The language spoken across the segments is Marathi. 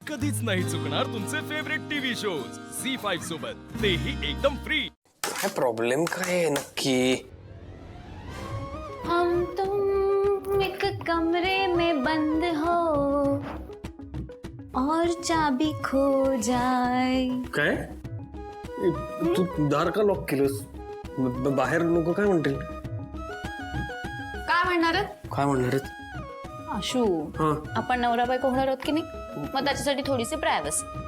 कधीच नाही चुकणार तुमचे फेवरेट टीव्ही शोज झी5 सोबत, तेही एकदम फ्री। काय प्रॉब्लेम काय आहे नक्की? हम तुम एक कमरे में बंद हो और चाबी खो जाए। काय तू दार का लॉक केलंस? बाहेर लोक काय म्हणतील? काय म्हणणार काय म्हणणार आहेत? आशू, आपण नवरा बायको होणार आहोत की नाही, मग त्याच्यासाठी थोडीशी प्रायव्हसी।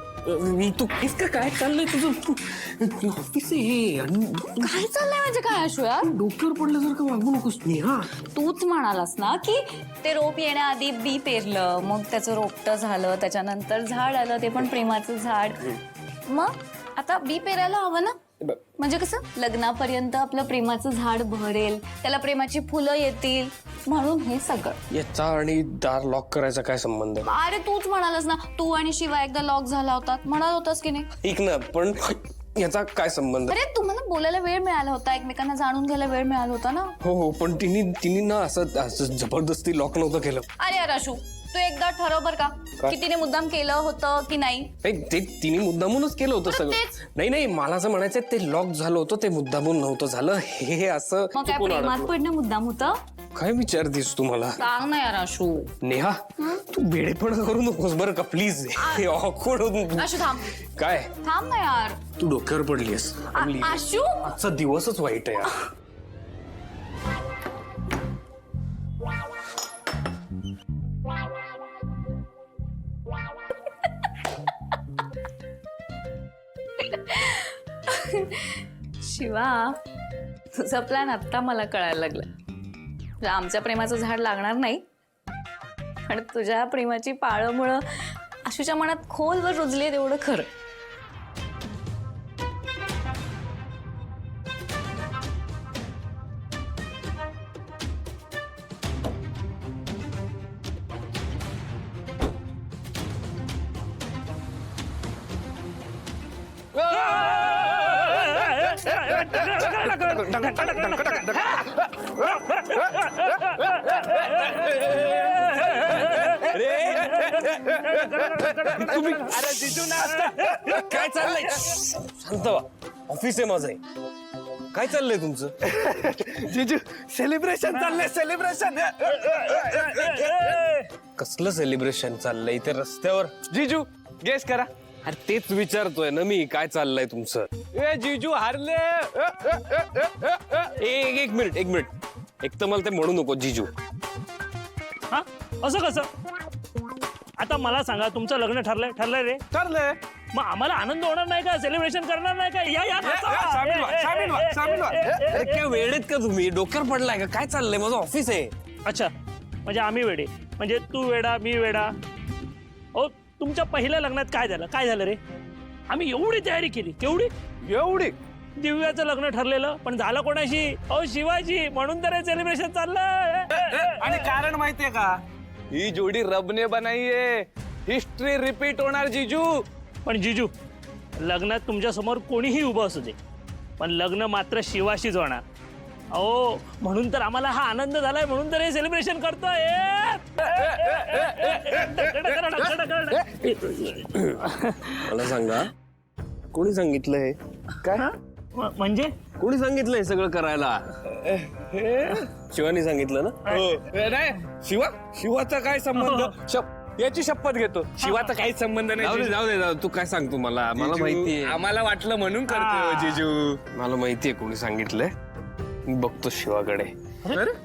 तू का काय चाललंय तुझं? ऑफिस आहे हे आणि काय चाललंय म्हणजे काय आशू यार? डोक्यावर पडल्यासारखं वागू नकोस नेहा. तूच म्हणालास ना की ते रोप येण्याआधी बी पेरलं, मग त्याचं रोपटं झालं, त्याच्यानंतर झाड आलं, ते पण प्रेमाचं झाड। मग आता बी पेरायला हवं ना, म्हणजे कसं लग्नापर्यंत आपलं प्रेमाचं झाड भरेल, त्याला प्रेमाची फुलं येतील, म्हणून हे सगळं। याचा आणि दार लॉक करायचा काय संबंध? अरे तूच म्हणालास ना, तू आणि शिवा एकदा लॉक झाला होता, म्हणाल होतास की नाही? ऐक ना, पण याचा काय संबंध? अरे तुम्हाला बोलायला वेळ मिळाला होता, एकमेकांना जाणून घ्यायला वेळ मिळाला होता ना। हो, पण तिने ना असं जबरदस्ती लॉक नव्हतं केलं। अरे राशू, तू एकदा ठरव बर का की तिने मुद्दाम केलं होतं की नाही। ते तिने मुद्दामूनच केलं होतं सगळं। नाही, मला असं म्हणायचं ते लॉक झालं होतं, ते मुद्दामून नव्हतं झालं, हे असं मग काय प्रेमात पडणं मुद्दाम होतं? काय विचारतीस तू मला? सांग ना यार आशू। नेहा, तू बेडेपणा करू नकोस बरं का प्लीज। हे ऑकवर्ड होतं. आशू थांब, काय थांब ना यार। तू डोक्यावर पडलीस? आशू आजचा दिवसच वाईट आहे यार. शिवा, तुझा प्लॅन आता मला कळायला लागला। आमच्या प्रेमाचं झाड लागणार नाही, पण तुझ्या प्रेमाची पाळंमुळं आशूच्या मनात खोलवर रुजले तेवढं खरं। तुम्ही अरे जिजू ना, काय चाललंय? शांत व्हा, ऑफिस आहे माझं. काय चाललंय तुमचं? जिजू सेलिब्रेशन चाललंय, सेलिब्रेशन. कसलं सेलिब्रेशन चाललंय इथे रस्त्यावर? जिजू गेस करा. अरे तेच विचारतोय ना मी, काय चाललंय तुमचं? ए जिजू हारले. एक मिनिट, एक तर मला ते म्हणू नको जिजू. हा असं कसं? आता मला सांगा, तुमचं लग्न ठरलंय रे? ठरलंय. मग आम्हाला आनंद होणार नाही का? सेलिब्रेशन करणार नाही का? या सामील व्हा. अरे काय वेळेत का तुम्ही? डोक्यावर पडलाय का? काय चाललंय? माझं ऑफिस आहे. अच्छा, म्हणजे आम्ही वेडे, म्हणजे तू वेडा मी वेडा. ओ, तुमच्या पहिल्या लग्नात काय झालं रे? आम्ही एवढी तयारी केली, एवढी दिव्याचं लग्न ठरलेलं, पण झालं कोणाशी? ओ शिवाजी, म्हणून तर हे सेलिब्रेशन चाललंय. आणि कारण माहितीये का? ही जोडी रबने बनाईये. हिस्ट्री रिपीट होणार जिजू. पण जिजू, लग्नात तुमच्या समोर कोणीही उभं असू दे, पण लग्न मात्र शिवाशीच होणार. अहो, म्हणून तर आम्हाला हा आनंद झालाय, म्हणून तर हे सेलिब्रेशन करतोय. मला सांगा, कोणी सांगितलंय? काय म्हणजे कोणी सांगितलंय सगळं करायला? शिवानी सांगितलं ना? नाही, शिवाचा काय संबंध? याची शपथ घेतो, शिवाचा काहीच संबंध नाही. जाऊ दे, तू काय सांगतो मला माहितीये. आम्हाला वाटलं म्हणून करतो जिजू. मला माहितीये कोणी सांगितलंय. मी बघतो शिवाकडे,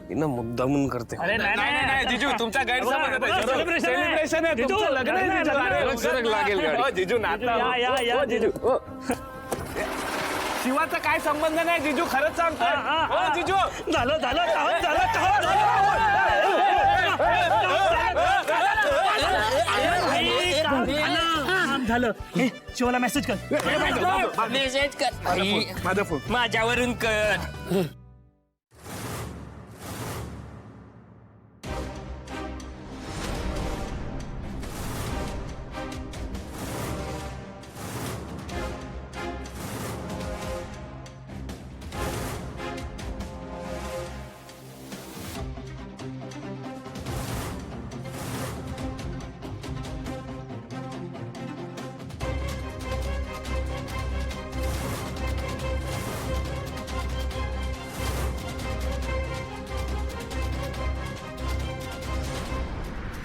ना मुद्दामून करते. नाही जिजू, तुमचा गैरसमज आहे. सेलिब्रेशन आहे, तुमचं लग्न आहे सरक लागेल गाडी. जिजू नाता. या जिजू. शिवाचा काय संबंध नाही जिजू, खरंच सांगतो जिजू. झालं झालं. शिवाला मेसेज कर. माझा फोन. माझ्यावरून कर.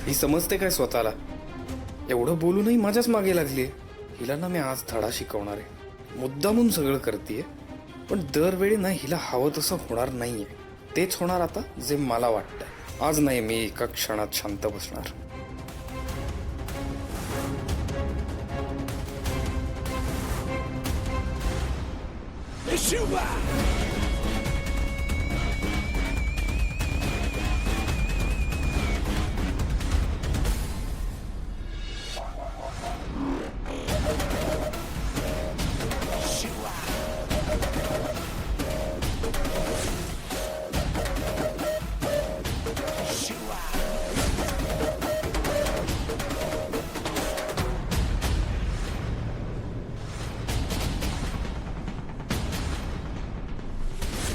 ही समजते काय स्वतःला? एवढं बोलूनही माझ्याच मागे लागली. हिला ना मी आज धडा शिकवणार आहे. मुद्दामून सगळं करते, पण दरवेळी ना हिला हवं तसं होणार नाहीये. तेच होणार आता जे मला वाटतंय. आज नाही मी एका क्षणात शांत बसणार.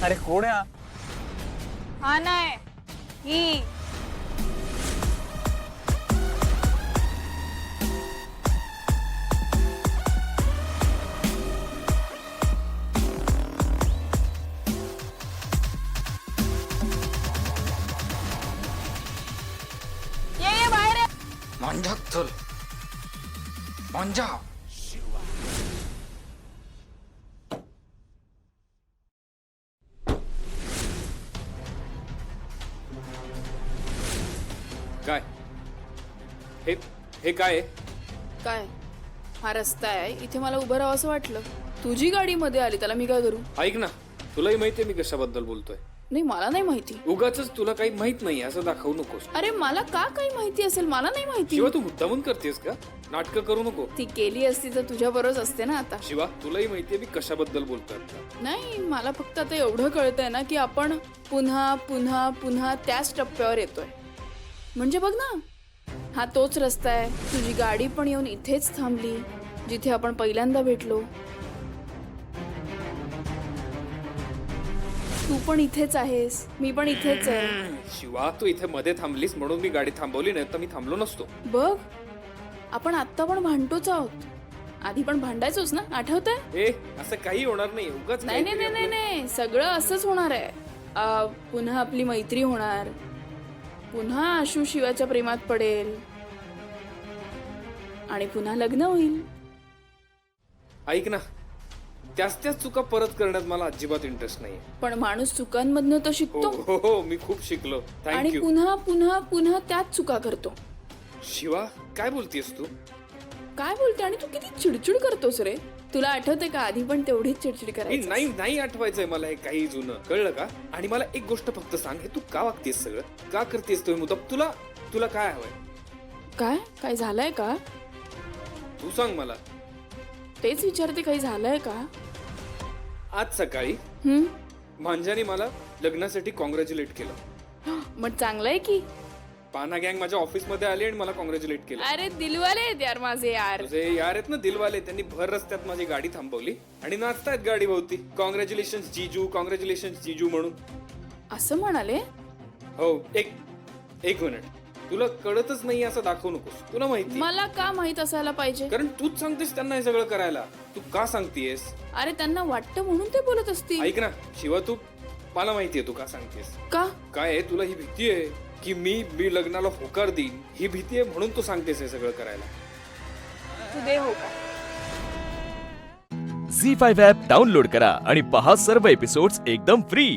अरे कोण आहे? हा नाही ही ये बाहेर ये. मांजा चल मांजा. काय हे हे काय आहे? काय हा रस्ता आहे, इथे मला उभं राहावं असं वाटलं. तुझी गाडी मध्ये आली, त्याला मी काय करू? ऐक ना, तुलाही माहितीये मी कशाबद्दल बोलतोय. नाही, मला नाही माहिती. उगाच तुला काही माहित नाही असं दाखवू नकोस. अरे मला का काही माहिती असेल? मला नाही माहिती. शिवा तू मुद्दामून करतेस का? नाटकं करू नको. ती केली असती तर तुझ्या बरोबर असते ना आता. शिवा तुलाही माहितीये मी कशाबद्दल बोलतोय. नाही, मला फक्त आता एवढं कळतंय ना की आपण पुन्हा पुन्हा पुन्हा त्याच टप्प्यावर येतोय. म्हणजे बघ ना, हा तोच रस्ता आहे. तुझी गाडी पण येऊन इथेच थांबली जिथे आपण पहिल्यांदा भेटलो. तू पण इथेच आहेस, मी पण इथेच आहे. शिवा तू इथे मध्ये थांबलीस म्हणून मी गाडी थांबवली, नाही तर मी थांबलो नसतो. बघ, आपण आत्ता पण भांडतोच आहोत. आधी पण भांडायचोच ना, आठवतंय? ए असं काही होणार नाही. उगाच नाही नाही नाही नाही, सगळं असंच होणार आहे. पुन्हा आपली मैत्री होणार, पुन्हा आशू शिवाच्या प्रेमात पडेल आणि पुन्हा लग्न होईल. ऐक ना, त्याच चुका परत करण्यात मला अजिबात इंटरेस्ट नाही. पण माणूस चुकांमधनं तर हो शिकतो हो हो, मी खूप शिकलो. आणि थँक्यू. पुन्हा पुन्हा पुन्हा त्याच चुका करतो. शिवा काय बोलतेस तू? काय बोलते? आणि तू किती चिडचिड करतोस रे. तुला आठवते का आधी पण तेवढीच चिडचिड करायची? नाही नाही आठवायचंय मला हे काही जुनं, कळलं का? आणि मला एक गोष्ट फक्त सांग, हे तू का वागतेस? सगळं का करतेस तुम्ही मुद्दाम? तुला काय हवंय? काय काय झालंय का? तू सांग मला. तेच विचारते, काही झालंय का? आज सकाळी मांजाने मला लग्नासाठी कॉंग्रॅच्युलेट केलं. मग चांगलंय की. पाना गँग माझ्या ऑफिस मध्ये आली आणि मला कॉंग्रॅच्युलेट केलं. अरे दिलवाले आहेत यार माझे यार. तुझे यार आहेत ना दिलवाले, त्यांनी भर रस्त्यात माझी गाडी थांबवली आणि नाचतायत गाडी भोवती, कॉंग्रॅच्युलेशन्स जीजू, कॉंग्रॅच्युलेशन्स जीजू म्हणून. असं म्हणाले? हो. एक मिनिट, तुला कळतच नाही असं दाखवू नकोस. तुला माहिती मला का माहित असायला पाहिजे? कारण तूच सांगतेस त्यांना हे सगळं करायला. तू का सांगतेस? अरे त्यांना वाटतं म्हणून ते बोलत असतील. ऐक ना शिवा, तू मला माहितीये तू का सांगतेस. का? काय आहे, तुला ही भीती आहे की मी लग्नाला होकार देईन, ही भीती आहे म्हणून तू सांगतेस हे सगळं करायला. तू दे हो का? झी5 ॲप डाउनलोड करा आणि पहा सर्व एपिसोड्स एकदम फ्री.